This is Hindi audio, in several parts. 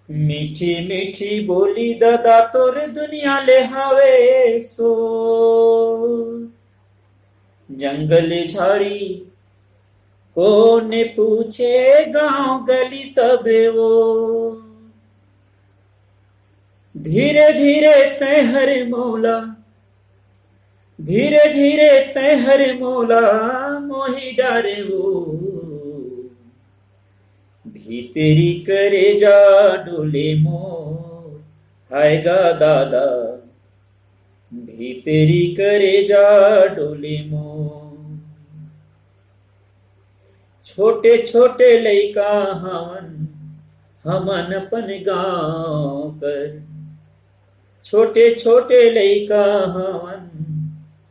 मीठी मीठी बोली दादा तोर दुनिया ले हावे सो जंगल झाड़ी कौन पूछे गांव गली सब वो धीरे धीरे तय हर मौला धीरे धीरे तय हर मौला मोही डारे वो भीतरी करे जा डोले मोर हायगा दादा भीतरी करे जा डोले मोर छोटे छोटे लइका हमन अपन गाँव कर छोटे छोटे लइका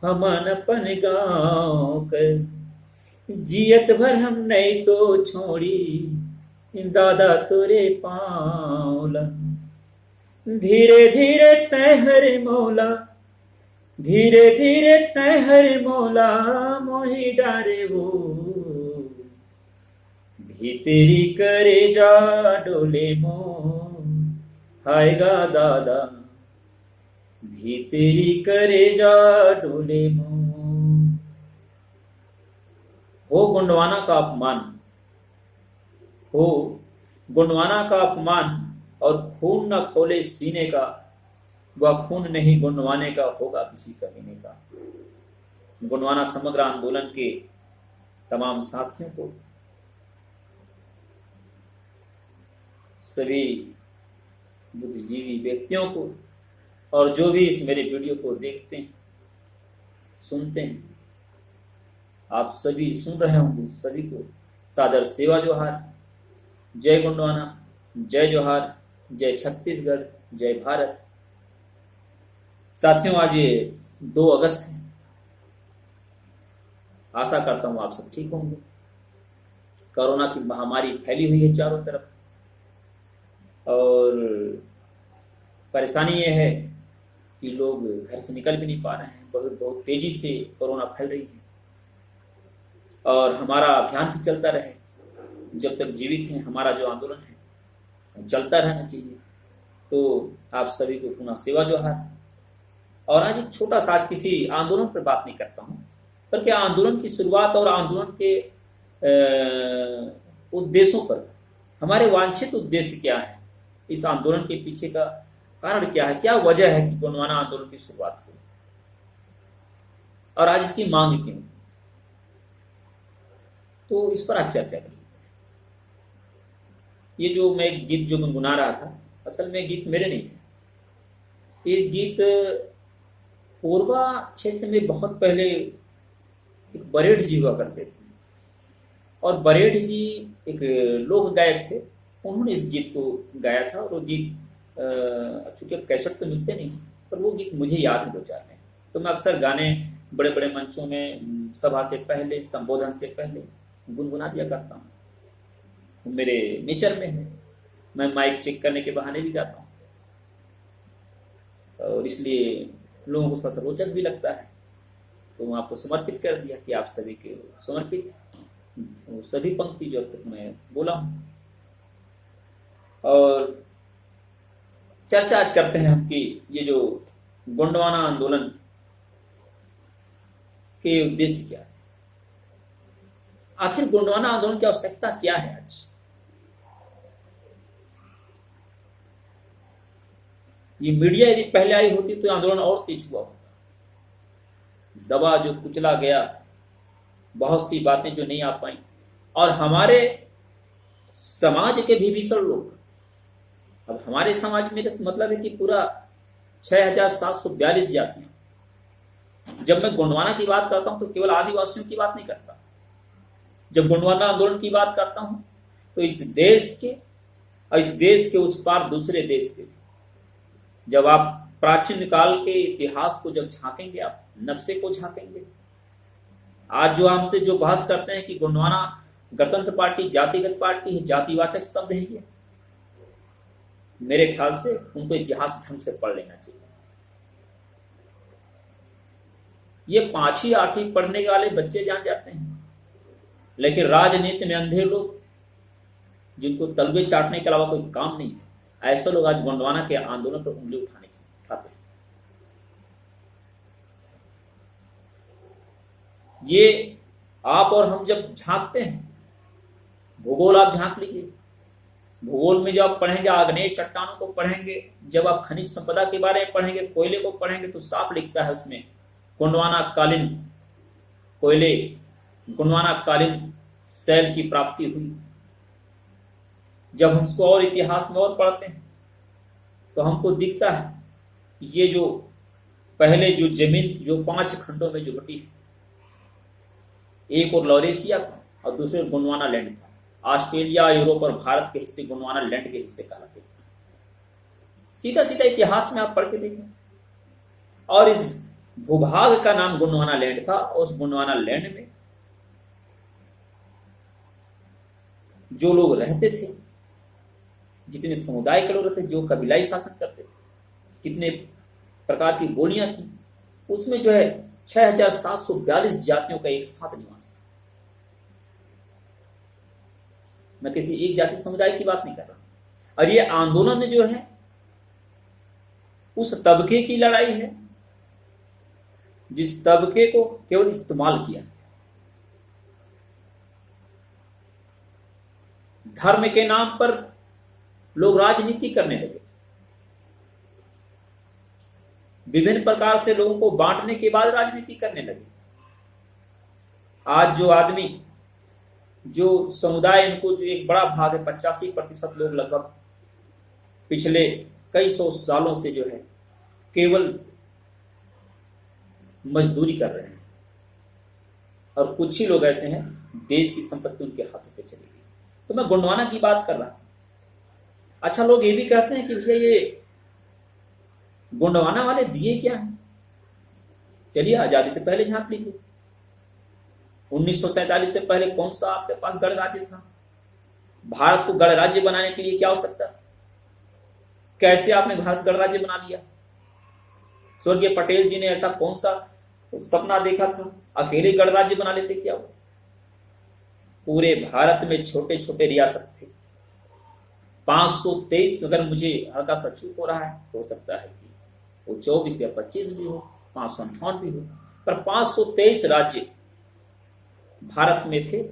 हमन अपन गाँव कर जियत भर हम नहीं तो छोड़ी दादा तोरे पाँवला धीरे धीरे तय हर मौला धीरे धीरे तय हर मौला मोही डारे वो भीतरी करे जा डोले मोर हायगा दादा भीतरी करे जा डोले मोर हो गोंडवाना का अपमान हो गोंडवाना का अपमान और खून न खोले सीने का वह खून नहीं गोंडवाने का होगा किसी कमीने का। गोंडवाना समग्र आंदोलन के तमाम साथियों को सभी बुद्धिजीवी व्यक्तियों को और जो भी इस मेरे वीडियो को देखते हैं सुनते हैं आप सभी सुन रहे होंगे सभी को सादर सेवा जोहार। जय गोंडवाना जय जोहार जय छत्तीसगढ़ जय भारत। साथियों आज ये 2 अगस्त है। आशा करता हूं आप सब ठीक होंगे। कोरोना की महामारी फैली हुई है चारों तरफ और परेशानी ये है कि लोग घर से निकल भी नहीं पा रहे हैं। बहुत तेजी से कोरोना फैल रही है और हमारा अभियान भी चलता रहे जब तक जीवित हैं। हमारा जो आंदोलन है चलता रहना चाहिए। तो आप सभी को पुनः सेवा जोहार। और आज एक छोटा सा आज किसी आंदोलन पर बात नहीं करता हूं बल्कि आंदोलन की शुरुआत और आंदोलन के उद्देश्यों पर हमारे वांछित उद्देश्य क्या है, इस आंदोलन के पीछे का कारण क्या है, क्या वजह है कि गोंडवाना आंदोलन की शुरुआत हुई और आज इसकी मांग क्यों। तो इस पर आज चर्चा करेंगे। ये जो मैं गीत जो गुनगुना रहा था असल में गीत मेरे नहीं थे। इस गीत पूर्वा क्षेत्र में बहुत पहले एक बरेठ जी हुआ करते थे और बरेठ जी एक लोक गायक थे। उन्होंने इस गीत को गाया था और वो गीत चूंकि अब कैसेट तो मिलते नहीं पर वो गीत मुझे याद है 2-4 में। तो मैं अक्सर गाने बड़े बड़े मंचों में सभा से पहले संबोधन से पहले गुनगुना दिया करता हूँ। मेरे नेचर में है। मैं माइक चेक करने के बहाने भी गाता हूँ और इसलिए लोगों को थोड़ा सा रोचक भी लगता है। तो मैं आपको समर्पित कर दिया कि आप सभी के समर्पित सभी पंक्ति जो अब तक मैं बोला हूँ। और चर्चा आज करते हैं हम कि ये जो गोंडवाना आंदोलन के उद्देश्य क्या है, आखिर गोंडवाना आंदोलन की आवश्यकता क्या है। आज ये मीडिया यदि पहले आई होती तो आंदोलन और तेज हुआ होता। दबा जो कुचला गया, बहुत सी बातें जो नहीं आ पाई और हमारे समाज के भी भीषण लोग। अब हमारे समाज में मतलब है कि पूरा 6742 जातियां। जब मैं गोंडवाना की बात करता हूं तो केवल आदिवासियों की बात नहीं करता। जब गोंडवाना आंदोलन की बात करता हूं तो इस देश के और इस देश के उस पार दूसरे देश के, जब आप प्राचीन काल के इतिहास को जब झांकेंगे, आप नक्शे को झांकेंगे। आज जो हमसे जो बहस करते हैं कि गोंडवाना गणतंत्र पार्टी जातिगत पार्टी है, जातिवाचक शब्द है, ये मेरे ख्याल से उनको इतिहास ढंग से पढ़ लेना चाहिए। ये 5वीं 8वीं पढ़ने वाले बच्चे जान जाते हैं, लेकिन राजनीति में अंधे लोग जिनको तलवे चाटने के अलावा कोई काम नहीं है, ऐसे लोग आज गोंडवाना के आंदोलन पर उंगली उठाते हैं। ये आप और हम जब झांकते हैं, भूगोल आप झांक लीजिए, भूगोल में जब आप पढ़ेंगे, आग्नेय चट्टानों को पढ़ेंगे, जब आप खनिज संपदा के बारे में पढ़ेंगे, कोयले को पढ़ेंगे, तो साफ लिखता है उसमें गोंडवाना कालीन कोयले, गोंडवाना कालीन शैल की प्राप्ति हुई। जब हम उसको और इतिहास में और पढ़ते हैं तो हमको दिखता है कि ये जो पहले जो जमीन जो 5 खंडों में जो बटी है, एक और लॉरेशिया था और दूसरे गोंडवाना लैंड था। ऑस्ट्रेलिया, यूरोप और भारत के हिस्से गोंडवाना लैंड के हिस्से कहलाते थे। सीधा सीधा इतिहास में आप पढ़ के देखें। और इस भूभाग का नाम गोंडवाना लैंड था। और उस गोंडवाना लैंड में जो लोग रहते थे, जितने समुदाय के लोग रहते थे, जो कबीलाई शासन करते थे, कितने प्रकार की बोलियां थी, उसमें जो है 6742 जातियों का एक साथ निवास था। मैं किसी एक जाति समुदाय की बात नहीं कर रहा। और ये आंदोलन जो है उस तबके की लड़ाई है जिस तबके को केवल इस्तेमाल किया। धर्म के नाम पर लोग राजनीति करने लगे, विभिन्न प्रकार से लोगों को बांटने के बाद राजनीति करने लगे। आज जो आदमी, जो समुदाय, इनको जो एक बड़ा भाग है, 85% लोग लगभग पिछले कई सौ सालों से जो है केवल मजदूरी कर रहे हैं। और कुछ ही लोग ऐसे हैं देश की संपत्ति उनके हाथों पे चली गई। तो मैं गोंडवाना की बात कर रहा था। अच्छा, लोग ये भी कहते हैं कि भैया ये गोंडवाना वाले दिए क्या हैं? चलिए आजादी से पहले झांक लीजिए। 1947 से पहले कौन सा आपके पास गणराज्य था? भारत को गणराज्य बनाने के लिए क्या आवश्यकता थी? कैसे आपने भारत गणराज्य बना लिया? स्वर्गीय पटेल जी ने ऐसा कौन सा सपना देखा था? अकेले गणराज्य बना लेते क्या वो? पूरे भारत में छोटे छोटे रियासत थे। 523, अगर मुझे हल्का सा चूक हो रहा है, हो सकता है कि वो 24 या 25 भी हो, 558 भी हो, पर 523 राज्य भारत में थे।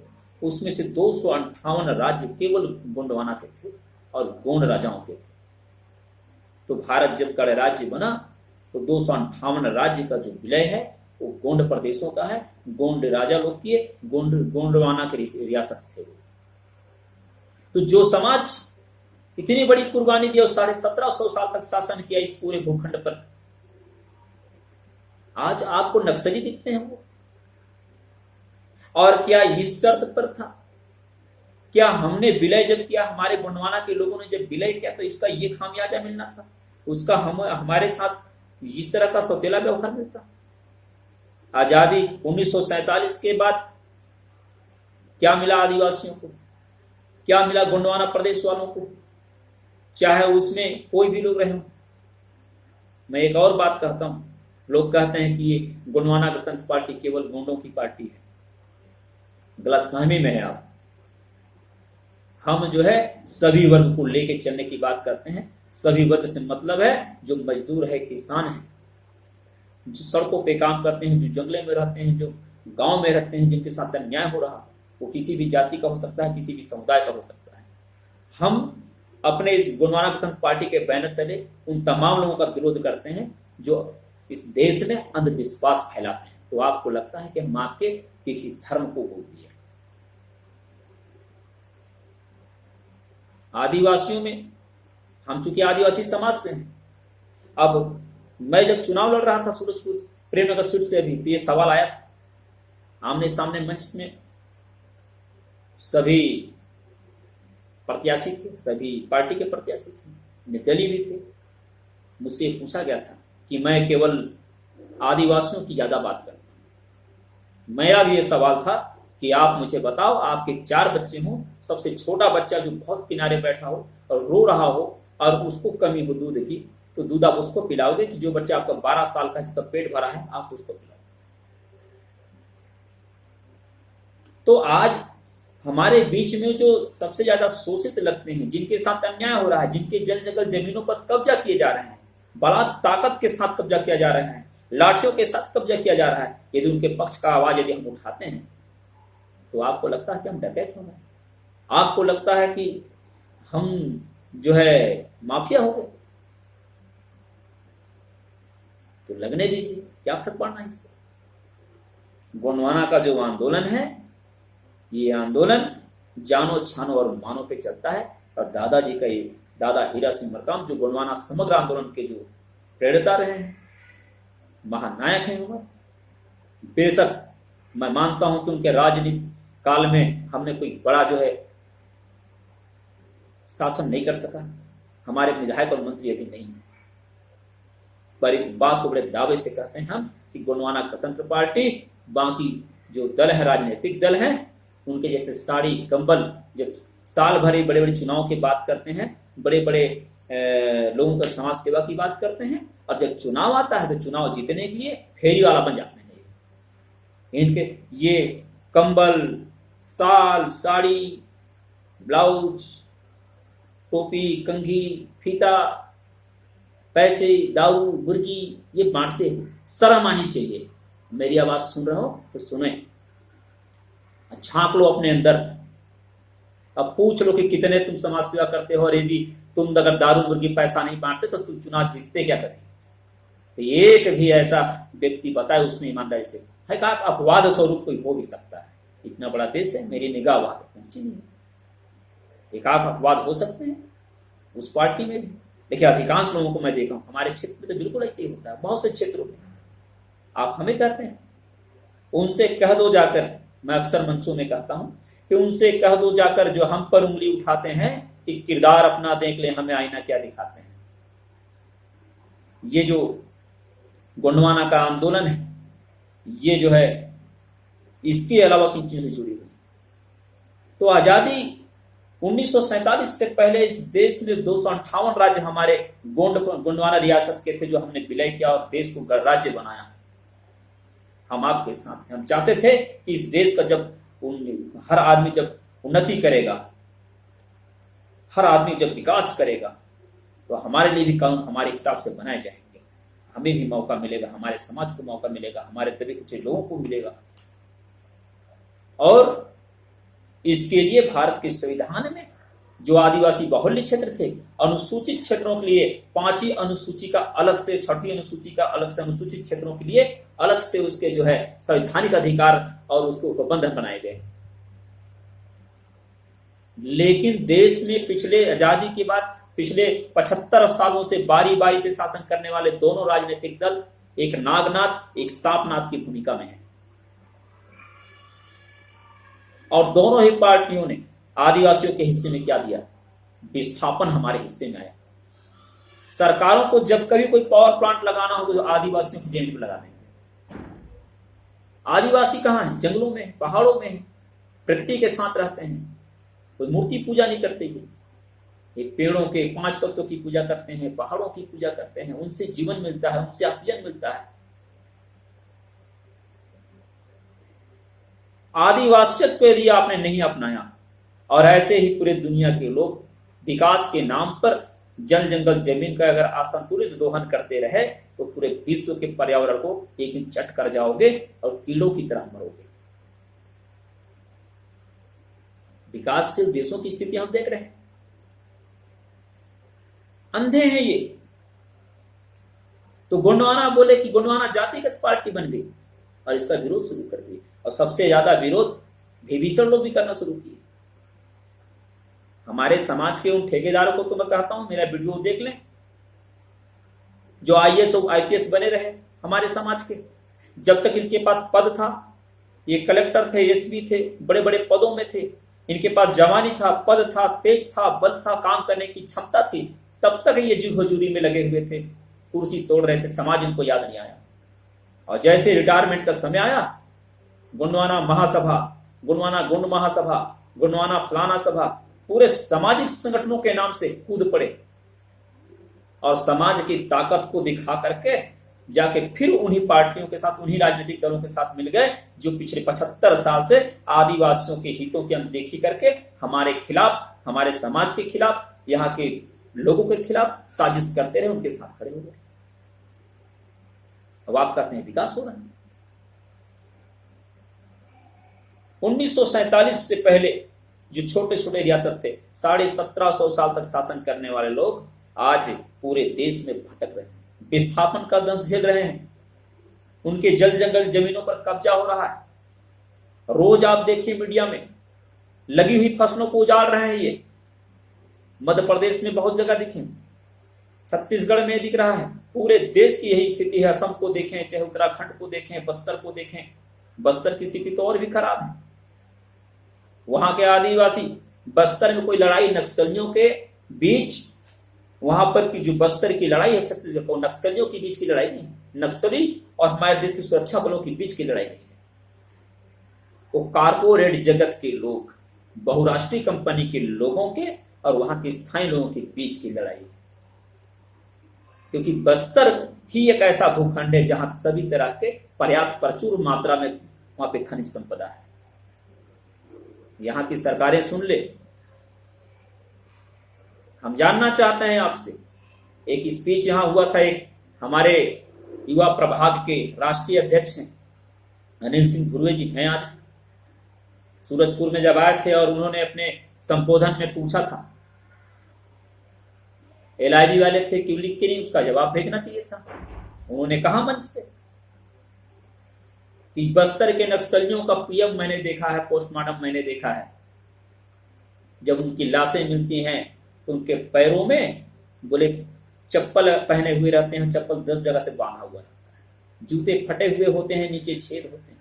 उसमें से 258 राज्य केवल गोंडवाना के थे और गोंड राजाओं के थे। तो भारत जब गणराज्य बना तो 258 राज्य का जो विलय है वो गोंड प्रदेशों का है। गोंड राजा लोग किए, गोंडवाना के रियासत थे। तो जो समाज इतनी बड़ी कुर्बानी दी और 1750 साल तक शासन किया इस पूरे भूखंड पर, आज आपको नक्सली दिखते हैं वो? और क्या इस शर्त पर था? क्या हमने विलय जब किया, हमारे गोंडवाना के लोगों ने जब विलय किया, तो इसका ये खामियाजा मिलना था? उसका हमारे साथ इस तरह का सौतेला व्यवहार मिलता? आजादी 1947 के बाद क्या मिला आदिवासियों को? क्या मिला गोंडवाना प्रदेश वालों को? चाहे उसमें कोई भी लोग रहे। मैं एक और बात कहता हूं, लोग कहते हैं कि ये गोंडवाना गणतंत्र पार्टी केवल गोंडों की पार्टी है। गलतफहमी में है आप। हम जो है सभी वर्ग को लेके चलने की बात करते हैं। सभी वर्ग से मतलब है जो मजदूर है, किसान है, जो सड़कों पे काम करते हैं, जो जंगले में रहते हैं, जो गांव में रहते हैं, जिनके साथ अन्याय हो रहा, वो किसी भी जाति का हो सकता है, किसी भी समुदाय का हो सकता है। हम अपने इस गोंडवाना गणतंत्र पार्टी के बैनर तले उन तमाम लोगों का विरोध करते हैं जो इस देश में अंधविश्वास फैलाते हैं। तो आपको लगता है कि हम आपके किसी धर्म को भूल दिए। आदिवासियों में हम चूंकि आदिवासी समाज से हैं, अब मैं जब चुनाव लड़ रहा था सूरजपुर प्रेमनगर सीट से, अभी तो ये सवाल आया था आमने सामने मंच में। सभी प्रत्याशी थे, सभी पार्टी के प्रत्याशी थे, निर्दलीय भी थे। मुझसे पूछा गया था कि मैं केवल आदिवासियों की ज्यादा बात करता हूं। मेरा भी ये सवाल था कि आप मुझे बताओ, आपके 4 बच्चे हों, सबसे छोटा बच्चा जो बहुत किनारे बैठा हो और रो रहा हो और उसको कमी हो दूध की, तो दूध आप उसको पिलाओगे कि जो बच्चा आपका 12 साल का जिसका पेट भरा है आप उसको पिलाओगे? तो आज हमारे बीच में जो सबसे ज्यादा शोषित लगते हैं, जिनके साथ अन्याय हो रहा है, जिनके जल जंगल जमीनों पर कब्जा किए जा रहे हैं, बड़ा ताकत के साथ कब्जा किया जा रहा है, लाठियों के साथ कब्जा किया जा रहा है, यदि उनके पक्ष का आवाज यदि हम उठाते हैं तो आपको लगता है कि हम डकैत हो गए, आपको लगता है कि हम जो है माफिया हो गए। तो लगने दीजिए, क्या फर्क पड़ना है इससे। गोंडवाना का जो आंदोलन है, ये आंदोलन जानो छानो और मानो पे चलता है। और दादाजी का ये दादा हीरा सिंह मरकाम जो गोंडवाना समग्र आंदोलन के जो प्रेरता रहे हैं, महानायक हैं वो। बेशक मैं मानता हूं कि उनके राजनीतिक काल में हमने कोई बड़ा जो है शासन नहीं कर सका, हमारे विधायक और मंत्री अभी नहीं है, पर इस बात को बड़े दावे से कहते हैं हम कि गोंडवाना गणतंत्र पार्टी, बाकी जो दल है, राजनीतिक दल हैं, उनके जैसे साड़ी कंबल जब साल भर ही बड़े बड़े चुनाव की बात करते हैं, बड़े बड़े लोगों का समाज सेवा की बात करते हैं, और जब चुनाव आता है तो चुनाव जीतने के लिए फेरी वाला बन जाते हैं। इनके ये कंबल, साल, साड़ी, ब्लाउज, टोपी, कंघी, फीता, पैसे, दाऊ, बुर्जी, ये बांटते हैं। शर्म आनी चाहिए। मेरी आवाज सुन रहे हो तो सुने, झांक लो अपने अंदर, अब पूछ लो कि कितने तुम समाज सेवा करते हो, और यदि तुम अगर दारू मुर्गी पैसा नहीं बांटते तो तुम चुनाव जीतते क्या करें। तो एक भी ऐसा व्यक्ति बताए उसने ईमानदारी से, है कहा अपवाद स्वरूप कोई हो भी सकता है, इतना बड़ा देश है, मेरी निगाह वहां तक पहुंची नहीं। एक आध अपवाद हो सकते हैं उस पार्टी में भी, देखिए अधिकांश लोगों को मैं देखा हूं हमारे क्षेत्र में तो बिल्कुल ऐसे ही होता है। बहुत से क्षेत्रों में आप हमें कहते हैं, उनसे कह दो जाकर, मैं अक्सर मंचों में कहता हूं कि उनसे कह दो जाकर जो हम पर उंगली उठाते हैं कि किरदार अपना देख ले, हमें आईना क्या दिखाते हैं। ये जो गोंडवाना का आंदोलन है, ये जो है इसके अलावा किन चीजों से जुड़ी हुई। तो आजादी 1947 से पहले इस देश में 258 राज्य हमारे गोंडवाना रियासत के थे, जो हमने विलय किया और देश को राज्य बनाया। हम आपके साथ थे, हम चाहते थे कि इस देश का जब हर आदमी जब उन्नति करेगा, हर आदमी जब विकास करेगा, तो हमारे लिए भी कानून हमारे हिसाब से बनाए जाएंगे, हमें भी मौका मिलेगा, हमारे समाज को मौका मिलेगा, हमारे तभी कुछ लोगों को मिलेगा। और इसके लिए भारत के संविधान में जो आदिवासी बाहुल्य क्षेत्र थे, अनुसूचित क्षेत्रों के लिए 5वीं अनुसूची का अलग से, 6वीं अनुसूची का अलग से, अनुसूचित क्षेत्रों के लिए अलग से उसके जो है संवैधानिक अधिकार और उसके उपबंध बनाए गए। लेकिन देश में पिछले आजादी के बाद पिछले 75 सालों से बारी बारी से शासन करने वाले दोनों राजनीतिक दल एक नागनाथ एक सांपनाथ की भूमिका में है, और दोनों ही पार्टियों ने आदिवासियों के हिस्से में क्या दिया, विस्थापन हमारे हिस्से में आया। सरकारों को जब कभी कोई पावर प्लांट लगाना हो तो आदिवासियों की जेब में लगा देंगे। आदिवासी कहाँ है? जंगलों में है, पहाड़ों में है, प्रकृति के साथ रहते हैं, कोई मूर्ति पूजा नहीं करते। ये पेड़ों के 5 तत्वों की पूजा करते हैं, पहाड़ों की पूजा करते हैं, उनसे जीवन मिलता है, उनसे ऑक्सीजन मिलता है। आदिवासियत को यदि आपने नहीं अपनाया, और ऐसे ही पूरे दुनिया के लोग विकास के नाम पर जल जंगल जमीन का अगर असंतुलित दोहन करते रहे, तो पूरे विश्व के पर्यावरण को एक दिन चट कर जाओगे और कीड़ों की तरह मरोगे। विकासशील देशों की स्थिति हम देख रहे हैं, अंधे हैं ये। तो गोंडवाना बोले कि गोंडवाना जातिगत पार्टी बन गई और इसका विरोध शुरू कर दिया, और सबसे ज्यादा विरोध विभीषण लोग भी करना शुरू किए। हमारे समाज के उन ठेकेदारों को तो मैं कहता हूं मेरा वीडियो देख लें, जो आईएएस और आईपीएस बने रहे हमारे समाज के। जब तक इनके पास पद था, ये कलेक्टर थे, एसपी थे, बड़े बड़े पदों में थे, इनके पास जवानी था, पद था, तेज था, बल था, काम करने की क्षमता थी, तब तक ये जी हजूरी में लगे हुए थे, कुर्सी तोड़ रहे थे, समाज इनको याद नहीं आया। और जैसे रिटायरमेंट का समय आया, गोंडवाना महासभा, गोंडवाना गोंड महासभा, गोंडवाना फलाना सभा, पूरे सामाजिक संगठनों के नाम से कूद पड़े और समाज की ताकत को दिखा करके जाके फिर उन्हीं पार्टियों के साथ, उन्हीं राजनीतिक दलों के साथ मिल गए जो पिछले 75 साल से आदिवासियों के हितों की अनदेखी करके हमारे खिलाफ, हमारे समाज के खिलाफ, यहाँ के लोगों के खिलाफ साजिश करते रहे, उनके साथ खड़े हो गए। अब आप कहते हैं विकास हो रहा है। 1947 से पहले जो छोटे छोटे रियासत थे, 1750 साल तक शासन करने वाले लोग आज पूरे देश में भटक रहे हैं, विस्थापन का दंश झेल रहे हैं, उनके जल जंगल जमीनों पर कब्जा हो रहा है। रोज आप देखिए मीडिया में लगी हुई फसलों को उजाड़ रहे हैं। ये मध्य प्रदेश में बहुत जगह दिखे, छत्तीसगढ़ में दिख रहा है, पूरे देश की यही स्थिति है। असम को देखें, चाहे उत्तराखंड को देखें, बस्तर को देखें, बस्तर की स्थिति तो और भी खराब है। वहां के आदिवासी, बस्तर में कोई लड़ाई नक्सलियों के बीच, वहां पर की जो बस्तर की लड़ाई है छत्तीसगढ़ को, नक्सलियों के बीच की लड़ाई नहीं, नक्सली और हमारे देश की सुरक्षा बलों के बीच की लड़ाई नहीं है। वो कारपोरेट जगत के लोग, बहुराष्ट्रीय कंपनी के लोगों के और वहां के स्थानीय लोगों के बीच की लड़ाई है। क्योंकि बस्तर ही एक ऐसा भूखंड है जहां सभी तरह के पर्याप्त प्रचुर मात्रा में वहां पे खनिज संपदा है। यहां की सरकारें सुन ले, हम जानना चाहते हैं आपसे। एक स्पीच यहां हुआ था, एक हमारे युवा प्रभाग के राष्ट्रीय अध्यक्ष हैं अनिल सिंह धुर्वे जी हैं, आज सूरजपुर में जब आए थे और उन्होंने अपने संबोधन में पूछा था, LIV वाले थे क्यों लिख के नहीं, उसका जवाब भेजना चाहिए था। उन्होंने कहा मंच से कि बस्तर के नक्सलियों का पीएम मैंने देखा है, पोस्टमार्टम मैंने देखा है। जब उनकी लाशें मिलती हैं तो उनके पैरों में बोले चप्पल पहने हुए रहते हैं, चप्पल 10 जगह से बांधा हुआ रहता है, जूते फटे हुए होते हैं, नीचे छेद होते हैं,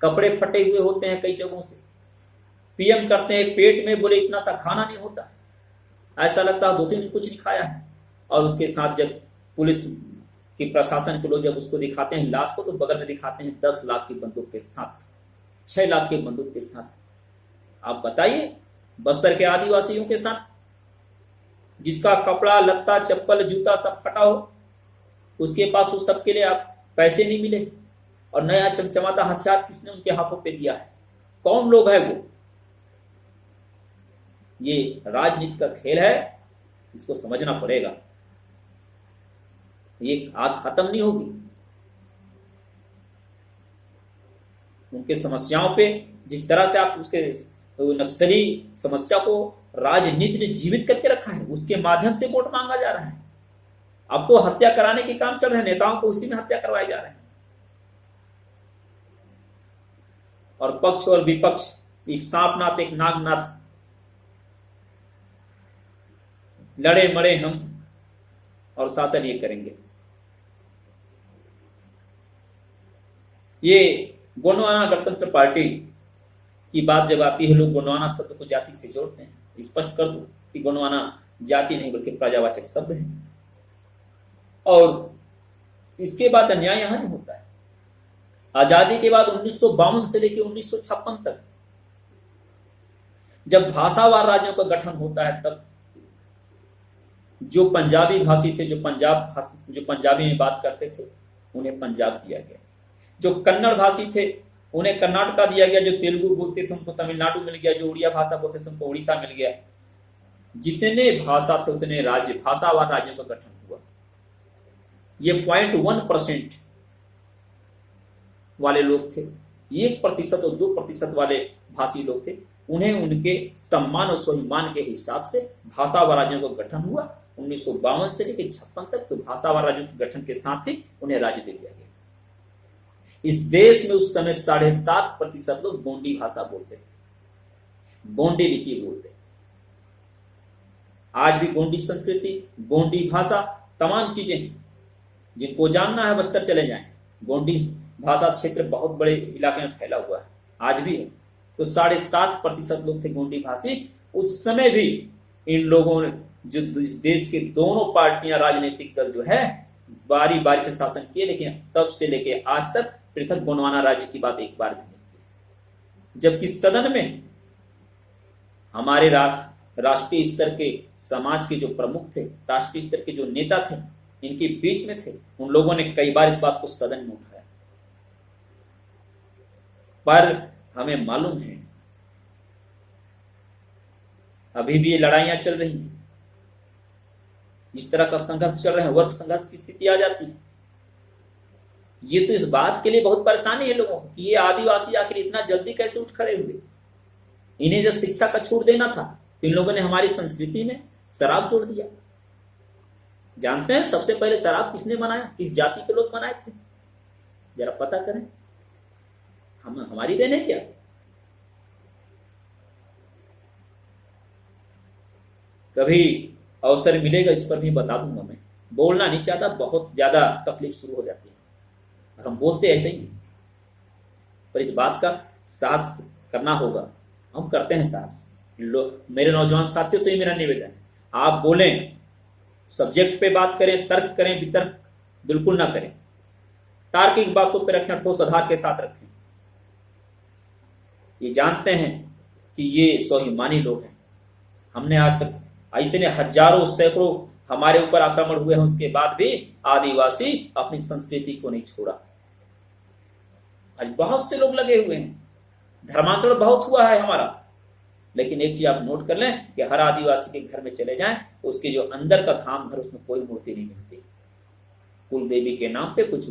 कपड़े फटे हुए होते हैं कई जगहों से। पीएम करते हैं पेट में, बोले इतना सा खाना नहीं होता, ऐसा लगता है 2-3 दिन कुछ नहीं खाया है। और उसके साथ जब पुलिस की प्रशासन के लोग जब उसको दिखाते हैं लाश को, तो बगल में दिखाते हैं 10 लाख की बंदूक के साथ, 6 लाख की बंदूक के साथ। आप बताइए, बस्तर के आदिवासियों के साथ, जिसका कपड़ा लत्ता चप्पल जूता सब फटा हो, उसके पास उस सब के लिए आप पैसे नहीं मिले, और नया चमचमाता हथियार किसने उनके हाथों पे दिया है? कौन लोग है वो? ये राजनीति का खेल है, इसको समझना पड़ेगा। ये आज खत्म नहीं होगी। उनके समस्याओं पे जिस तरह से आप उसके नक्सली समस्या को राजनीति ने जीवित करके रखा है, उसके माध्यम से वोट मांगा जा रहा है। अब तो हत्या कराने के काम चल रहे हैं, नेताओं को उसी में हत्या करवाए जा रहे हैं। और पक्ष और विपक्ष, एक सांपनाथ एक नागनाथ, लड़े मरे हम और शासन ये करेंगे। ये गोंडवाना गणतंत्र पार्टी की बात जब आती है, लोग गोंडवाना शब्द को जाति से जोड़ते हैं। स्पष्ट कर दूं कि गोंडवाना जाति नहीं बल्कि प्रजावाचक शब्द है। और इसके बाद अन्याय यहां नहीं होता है। आजादी के बाद 1952 से लेकर 1956 तक जब भाषावार राज्यों का गठन होता है, तब जो पंजाबी भाषी थे, जो पंजाबी में बात करते थे, उन्हें पंजाब दिया गया। जो कन्नड़ भाषी थे उन्हें कर्नाटका दिया गया। जो तेलुगु बोलते थे उनको तमिलनाडु मिल गया। जो उड़िया भाषा बोलते थे उनको उड़ीसा मिल गया। जितने भाषा थे उतने राज्य, भाषावार राज्यों का गठन हुआ। ये 0.1% वाले लोग थे, 1% और 2% वाले भाषी लोग थे। उन्हें उनके सम्मान और स्वाभिमान के हिसाब से भाषावार राज्यों का गठन हुआ। 1952 से लेकर 56 तक तो भाषावार राज्यों के गठन के साथ ही उन्हें राज्य दे दिया गया। इस देश में उस समय 7.5% लोग गोंडी भाषा बोलते थे, गोंडी लिपि बोलते थे। आज भी गोंडी संस्कृति, गोंडी भाषा, तमाम चीजें हैं। जिनको जानना है बस्तर चले जाएं। गोंडी भाषा क्षेत्र बहुत बड़े इलाके में फैला हुआ है, आज भी है। तो 7.5% लोग थे गोंडी भाषी। उस समय भी इन लोगों ने, जो देश के दोनों पार्टियां, राजनीतिक दल जो है, बारी बारी से शासन किए, लेकिन तब से लेके आज तक पृथक गोंडवाना राज्य की बात एक बार भी नहीं की। जबकि सदन में हमारे राष्ट्रीय स्तर के समाज के जो प्रमुख थे, राष्ट्रीय स्तर के जो नेता थे, इनके बीच में थे, उन लोगों ने कई बार इस बात को सदन में उठाया। पर हमें मालूम है अभी भी ये लड़ाइयां चल रही हैं, इस तरह का संघर्ष चल रहा है, वर्ग संघर्ष की स्थिति आ जाती है। ये तो इस बात के लिए बहुत परेशानी है लोगों को कि ये आदिवासी आखिर इतना जल्दी कैसे उठ खड़े हुए। इन्हें जब शिक्षा का छूट देना था तो इन लोगों ने हमारी संस्कृति में शराब जोड़ दिया। जानते हैं सबसे पहले शराब किसने बनाया, किस जाति के लोग बनाए थे? जरा पता करें। हमारी देन है क्या? कभी अवसर मिलेगा इस पर भी बता दूंगा। मैं बोलना नहीं चाहता, बहुत ज्यादा तकलीफ शुरू हो जाती है और हम बोलते ऐसे ही, पर इस बात का साहस करना होगा। हम करते हैं साहस। मेरे नौजवान साथियों से ही मेरा निवेदन है, आप बोलें, सब्जेक्ट पे बात करें, तर्क करें, वितर्क बिल्कुल ना करें। तार्किक बातों पे रखें, ठोस आधार के साथ रखें। ये जानते हैं कि ये स्वाभिमानी लोग हैं। हमने आज तक इतने हजारों सैकड़ों हमारे ऊपर आक्रमण हुए हैं, उसके बाद भी आदिवासी अपनी संस्कृति को नहीं छोड़ा। आज बहुत से लोग लगे हुए हैं, धर्मांतरण बहुत हुआ है हमारा। लेकिन एक चीज आप नोट कर लें कि हर आदिवासी के घर में चले जाएं तो उसके जो अंदर का धाम घर, उसमें कोई मूर्ति नहीं मिलती। कुल देवी के नाम पे कुछ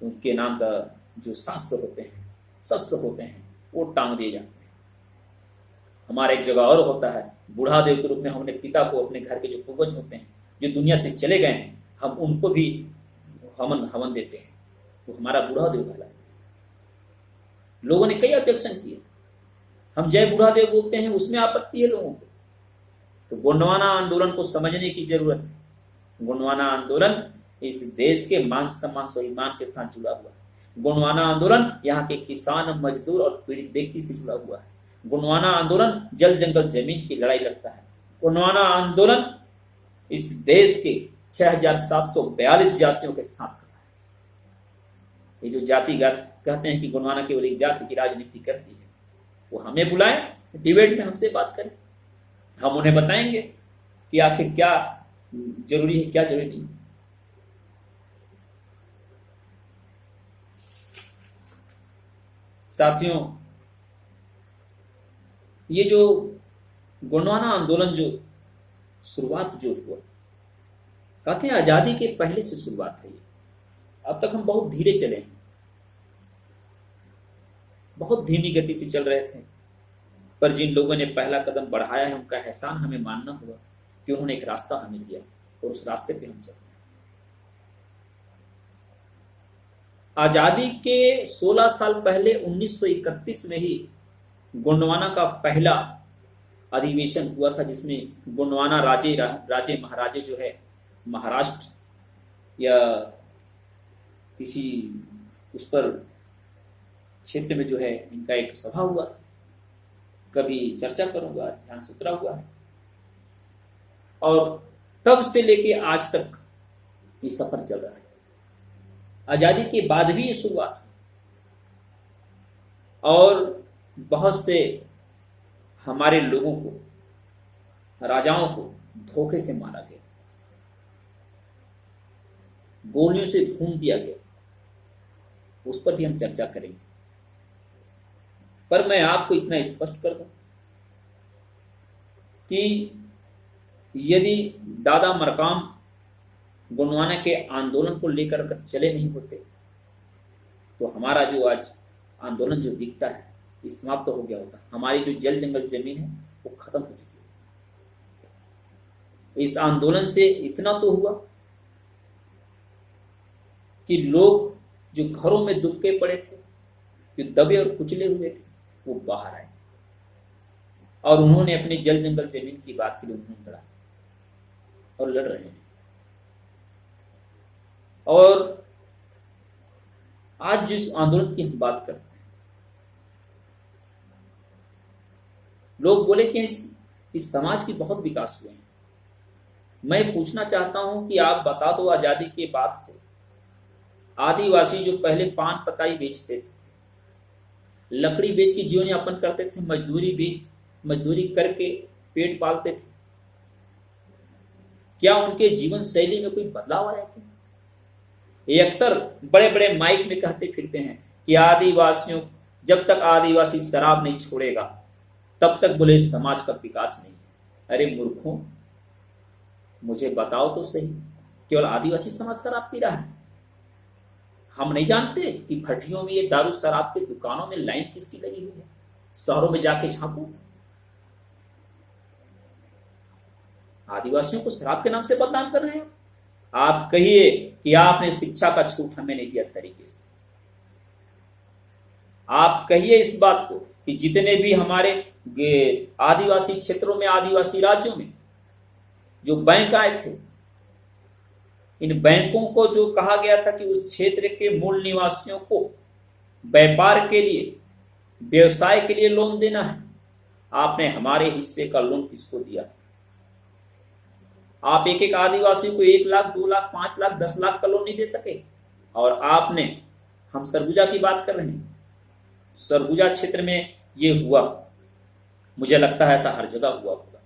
उनके नाम का जो शस्त्र होते हैं वो टांग दिए जाते हैं। हमारा एक जगह और होता है, बूढ़ा देव के रूप में हमने पिता को, अपने घर के जो पूर्वज होते हैं जो दुनिया से चले गए हैं, हम उनको भी हवन देते हैं। तो हमारा बूढ़ा देव कहलाता है। लोगों ने कई ऑब्जेक्शन किए, हम जय बूढ़ा देव बोलते हैं, उसमें आपत्ति है लोगों को। तो गोंडवाना आंदोलन को समझने की जरूरत है। गोंडवाना आंदोलन इस देश के मान सम्मान स्वाभिमान के साथ जुड़ा हुआ है। गोंडवाना आंदोलन यहाँ के किसान, मजदूर और पीड़ित व्यक्ति से जुड़ा हुआ है। गोंडवाना आंदोलन जल जंगल जमीन की लड़ाई लड़ता है। गोंडवाना आंदोलन इस देश के 6742 जातियों के साथ खड़ा है। ये जो जातिगत कहते हैं कि गोंडवाना केवल एक जाति की राजनीति करती है, वो हमें बुलाएं, डिबेट में हमसे बात करें, हम उन्हें बताएंगे कि आखिर क्या जरूरी है, क्या जरूरी नहीं। साथियों, ये जो गोंडवाना आंदोलन जो शुरुआत जो हुआ, कहते हैं आजादी के पहले से शुरुआत है। अब तक हम बहुत धीरे चले, बहुत धीमी गति से चल रहे थे, पर जिन लोगों ने पहला कदम बढ़ाया है उनका एहसान हमें मानना होगा कि उन्होंने एक रास्ता हमें दिया और उस रास्ते पे हम चल रहे हैं। आजादी के 16 साल पहले 1931 में ही गोंडवाना का पहला अधिवेशन हुआ था, जिसमें गोंडवाना राजे महाराजे जो है महाराष्ट्र या किसी उस पर क्षेत्र में जो है इनका एक सभा हुआ था। कभी चर्चा करूंगा, ध्यान से उतरा हुआ है। और तब से लेके आज तक ये सफर चल रहा है। आजादी के बाद भी ये शुरुआत, और बहुत से हमारे लोगों को, राजाओं को धोखे से मारा गया, गोलियों से भून दिया गया। उस पर भी हम चर्चा करेंगे। पर मैं आपको इतना स्पष्ट कर दूं कि यदि दादा मरकाम गोंडवाना के आंदोलन को लेकर अगर चले नहीं होते तो हमारा जो आज आंदोलन जो दिखता है ये समाप्त हो गया होता। हमारी जो जल जंगल जमीन है वो खत्म हो चुकी है। इस आंदोलन से इतना तो हुआ कि लोग जो घरों में दुबके पड़े थे, जो दबे और कुचले हुए थे, वो बाहर आए और उन्होंने अपनी जल जंगल जमीन की बात के लिए उन्होंने लड़ा और लड़ रहे हैं। और आज जिस आंदोलन की हम बात करते हैं, लोग बोले कि इस समाज की बहुत विकास हुए हैं। मैं पूछना चाहता हूं कि आप बता दो, आजादी के बाद से आदिवासी जो पहले पान पताई बेचते थे, लकड़ी बेच के जीवन यापन करते थे, मजदूरी करके पेट पालते थे, क्या उनके जीवन शैली में कोई बदलाव आया क्या? ये अक्सर बड़े बड़े माइक में कहते फिरते हैं कि आदिवासियों, जब तक आदिवासी शराब नहीं छोड़ेगा तब तक बोले समाज का विकास नहीं है। अरे मूर्खों, मुझे बताओ तो सही, केवल आदिवासी समाज शराब पी रहा है? हम नहीं जानते कि भट्टियों में, ये दारू शराब के दुकानों में लाइन किसकी लगी हुई है? शहरों में जाके झांको, आदिवासियों को शराब के नाम से बदनाम कर रहे हैं। आप कहिए कि आपने शिक्षा का छूट हमें नहीं दिया तरीके से। आप कहिए इस बात को कि जितने भी हमारे आदिवासी क्षेत्रों में, आदिवासी राज्यों में जो बैंक आए थे, इन बैंकों को जो कहा गया था कि उस क्षेत्र के मूल निवासियों को व्यापार के लिए, व्यवसाय के लिए लोन देना है, आपने हमारे हिस्से का लोन किसको दिया? आप एक एक आदिवासी को 1 लाख, 2 लाख, 5 लाख, 10 लाख का लोन नहीं दे सके। और आपने, हम सरगुजा की बात कर रहे हैं, सरगुजा क्षेत्र में ये हुआ, मुझे लगता है ऐसा हर जगह हुआ होगा।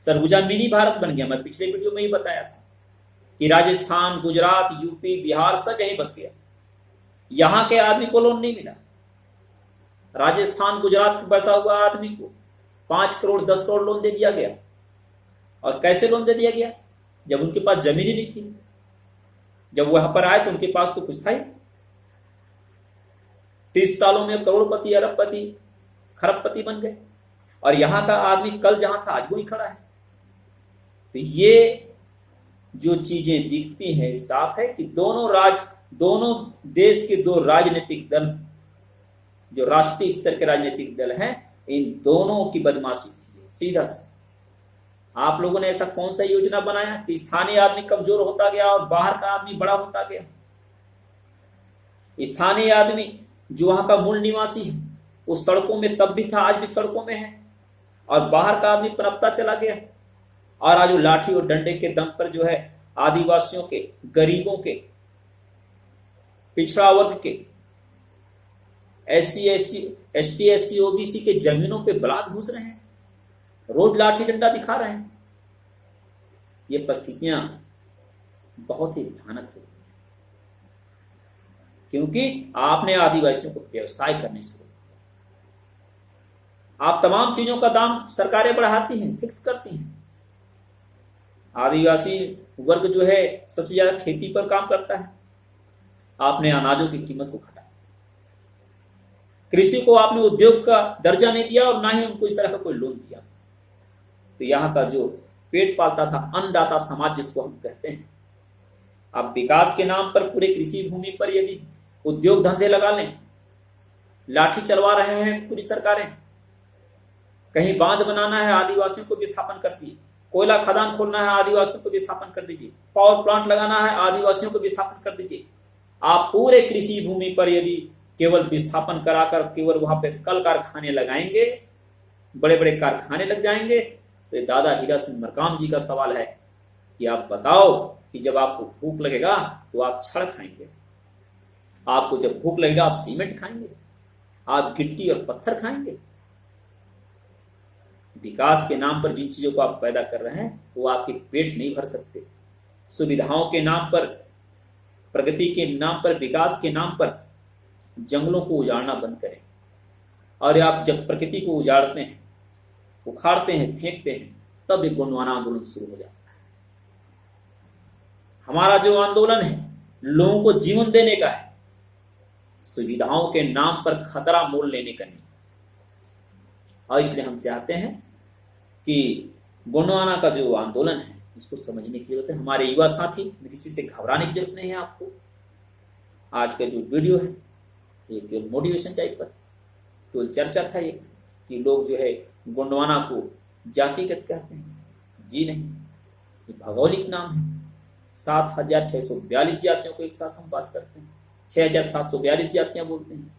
सरगुजा मिनी भारत बन गया। मैं पिछले वीडियो में ही बताया था कि राजस्थान, गुजरात, यूपी, बिहार सब यहीं बस गया। यहां के आदमी को लोन नहीं मिला। राजस्थान, गुजरात में बसा हुआ आदमी को 5 करोड़, 10 करोड़ लोन दे दिया गया। और कैसे लोन दे दिया गया? जब उनके पास जमीन ही नहीं थी। जब वहां पर आए तो उनके पास तो कुछ था ही। 30 सालों में करोड़पति, अरबपति, खरबपति बन गए। और यहां का आदमी कल जहां था आज वही खड़ा है। तो ये जो चीजें दिखती हैं, साफ है कि दोनों देश के 2 राजनीतिक दल, जो राष्ट्रीय स्तर के राजनीतिक दल हैं, इन दोनों की बदमाशी थी सीधा सा। आप लोगों ने ऐसा कौन सा योजना बनाया कि स्थानीय आदमी कमजोर होता गया और बाहर का आदमी बड़ा होता गया? स्थानीय आदमी जो वहां का मूल निवासी है वो सड़कों में तब भी था, आज भी सड़कों में है। और बाहर का आदमी पनपता चला गया। और आज वो लाठी और डंडे के दम पर जो है आदिवासियों के, गरीबों के, पिछड़ा वर्ग के, ST SC OBC के जमीनों पे बलात् घुस रहे हैं, रोज लाठी डंडा दिखा रहे हैं। ये परिस्थितियां बहुत ही भयानक हो, क्योंकि आपने आदिवासियों को व्यवसाय करने से रोका। आप तमाम चीजों का दाम सरकारें बढ़ाती हैं, फिक्स करती हैं। आदिवासी वर्ग जो है सबसे ज्यादा खेती पर काम करता है। आपने अनाजों की कीमत को घटाया। कृषि को आपने उद्योग का दर्जा नहीं दिया और ना ही उनको इस तरह का कोई लोन दिया। तो यहाँ का जो पेट पालता था, अन्नदाता समाज जिसको हम कहते हैं, आप विकास के नाम पर पूरे कृषि भूमि पर यदि उद्योग धंधे लगा लें, लाठी चलवा रहे हैं पूरी सरकारें। कहीं बांध बनाना है, आदिवासियों को विस्थापन कर दिए। कोयला खदान खोलना है, आदिवासियों को विस्थापन कर दीजिए। पावर प्लांट लगाना है, आदिवासियों को विस्थापन कर दीजिए। आप पूरे कृषि भूमि पर यदि केवल विस्थापन कराकर केवल वहां पे कल कारखाने लगाएंगे, बड़े बड़े कारखाने लग जाएंगे, तो दादा हीरा सिंह मरकाम जी का सवाल है कि आप बताओ कि जब आपको भूख लगेगा तो आप छड़ खाएंगे, आपको जब भूख लगेगा आप सीमेंट खाएंगे, आप गिट्टी और पत्थर खाएंगे। विकास के नाम पर जिन चीजों को आप पैदा कर रहे हैं वो आपके पेट नहीं भर सकते। सुविधाओं के नाम पर, प्रगति के नाम पर, विकास के नाम पर जंगलों को उजाड़ना बंद करें। और आप जब प्रकृति को उजाड़ते हैं, उखाड़ते हैं, फेंकते हैं, तब एक गोंडवाना आंदोलन शुरू हो जाता है। हमारा जो आंदोलन है लोगों को जीवन देने का है, सुविधाओं के नाम पर खतरा मोल लेने का नहीं। और इसलिए हम चाहते हैं कि गोंडवाना का जो आंदोलन है इसको समझने की जरूरत है। हमारे युवा साथी, किसी से घबराने की जरूरत नहीं है आपको। आज का जो वीडियो है ये केवल मोटिवेशन टाइप का था, केवल चर्चा था ये कि लोग जो है गोंडवाना को जातिगत कहते हैं। जी नहीं, ये भौगोलिक नाम है। 7,642 जातियों को एक साथ हम बात करते हैं, 6,742 जातियां बोलते हैं।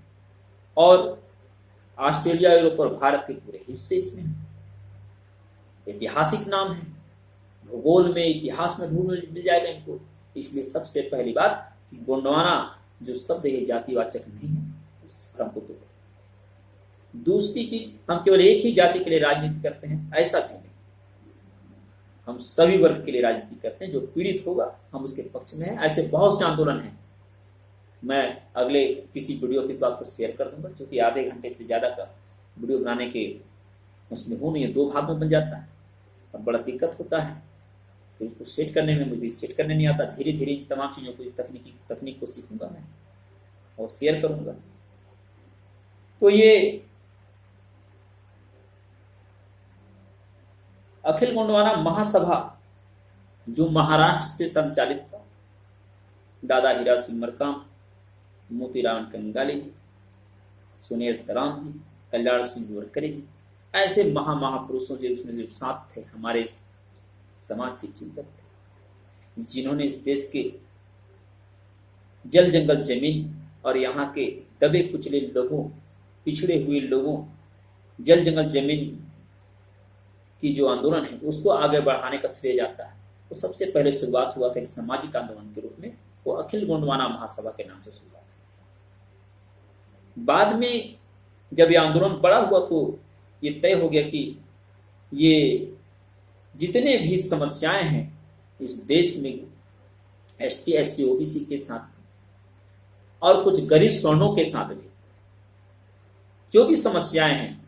और ऑस्ट्रेलिया, यूरोप और भारत के पूरे हिस्से इसमें हैं। ऐतिहासिक नाम है, भूगोल में, इतिहास में ढूंढ मिल जाएगा इनको। इसलिए सबसे पहली बात कि गोंडवाना जो शब्द है जातिवाचक नहीं है, इस भ्रम को दूर करें। दूसरी चीज, हम केवल एक ही जाति के लिए राजनीति करते हैं, ऐसा भी नहीं। हम सभी वर्ग के लिए राजनीति करते हैं। जो पीड़ित होगा हम उसके पक्ष में हैं। ऐसे बहुत से आंदोलन हैं। मैं अगले किसी वीडियो की इस बात को शेयर कर दूंगा, क्योंकि आधे घंटे से ज़्यादा का वीडियो बनाने के उसमें हो नहीं है, 2 भाग में बन जाता है और बड़ा दिक्कत होता है। तो इसको सेट करने में मुझे सेट करने नहीं आता। धीरे धीरे इन तमाम चीज़ों को, इस तकनीक को सीखूंगा मैं और शेयर करूंगा। तो ये अखिल गोंडवाना महासभा जो महाराष्ट्र से संचालित था, दादा हीरा सिंह मरकाम, मोतीराम कंगाली जी, सुनील तराम जी, कल्याण सिंह गोरकरे जी, ऐसे महापुरुषों जो उसमें जो साथ थे, हमारे समाज के चिंतक थे, जिन्होंने इस देश के जल जंगल जमीन और यहाँ के दबे कुचले लोगों, पिछड़े हुए लोगों, जल जंगल जमीन की जो आंदोलन है उसको आगे बढ़ाने का श्रेय जाता है। तो सबसे पहले शुरुआत हुआ था एक सामाजिक आंदोलन के रूप में, वो अखिल गोंडवाना महासभा के नाम से शुरुआत हुई। बाद में जब ये आंदोलन बड़ा हुआ तो ये तय हो गया कि ये जितने भी समस्याएं हैं इस देश में ST SC OBC के साथ और कुछ गरीब स्वर्णों के साथ भी जो भी समस्याएं हैं,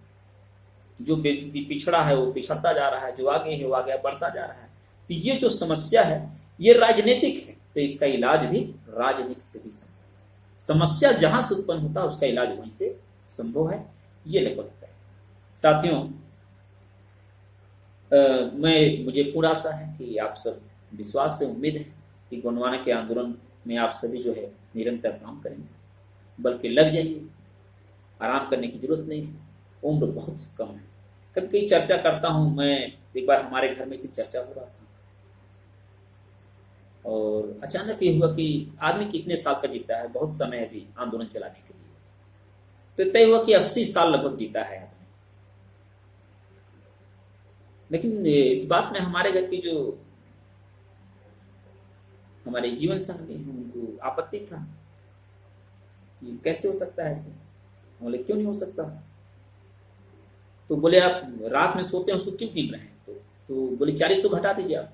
जो पिछड़ा है वो पिछड़ता जा रहा है, जो आगे है वो आगे बढ़ता जा रहा है, तो ये जो समस्या है ये राजनीतिक है, तो इसका इलाज भी राजनीति से भी संभव है। समस्या जहां से उत्पन्न होता है उसका इलाज वहीं से संभव है। ये लगभग है। साथियों, मुझे पूर्ण आशा है कि आप सब, विश्वास से उम्मीद है कि गोंडवाना के आंदोलन में आप सभी जो है निरंतर काम करेंगे, बल्कि लग जाइए। आराम करने की जरूरत नहीं है, उम्र बहुत कम है। कभी कभी चर्चा करता हूं मैं, एक बार हमारे घर में इसी चर्चा हो रहा था और अचानक ये हुआ कि आदमी कितने साल का जीता है, बहुत समय है अभी आंदोलन चलाने के लिए। तो तय हुआ कि 80 साल लगभग जीता है आदमी। लेकिन इस बात में हमारे घर की जो हमारे जीवन संगी हैं उनको आपत्ति था कि कैसे हो सकता है ऐसे। बोले क्यों नहीं हो सकता? तो बोले आप रात में सोते हैं उसको क्यों गिन रहे हैं? तो बोले 40 तो घटा दीजिए आप,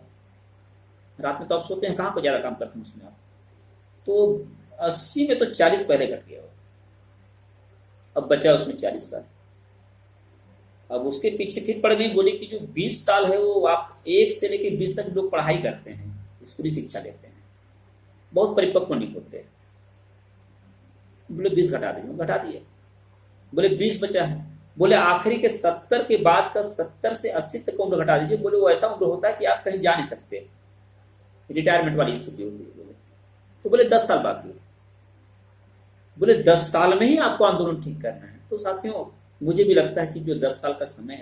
रात में तो आप सोते हैं, कहाँ पर ज्यादा काम करते हैं उसमें आप। तो 80 में तो 40 पहले घट गया, अब बचा उसमें 40 साल। अब उसके पीछे फिर पड़ गई, बोले कि जो 20 साल है वो आप 1 से लेकर 20 तक लोग पढ़ाई करते हैं, स्कूली शिक्षा लेते हैं, बहुत परिपक्व नहीं होते। बोले 20 घटा दीजिए, घटा दिए। बोले 20 बचा है, बोले आखिरी के 70 के बाद का 70 से 80 तक उम्र घटा दीजिए। बोले वो ऐसा उम्र होता है कि आप कहीं जा नहीं सकते, रिटायरमेंट वाली स्थिति होती है। बोले तो बोले 10 साल बाकी है। बोले 10 साल में ही आपको आंदोलन ठीक करना है। तो साथियों, मुझे भी लगता है कि जो 10 साल का समय है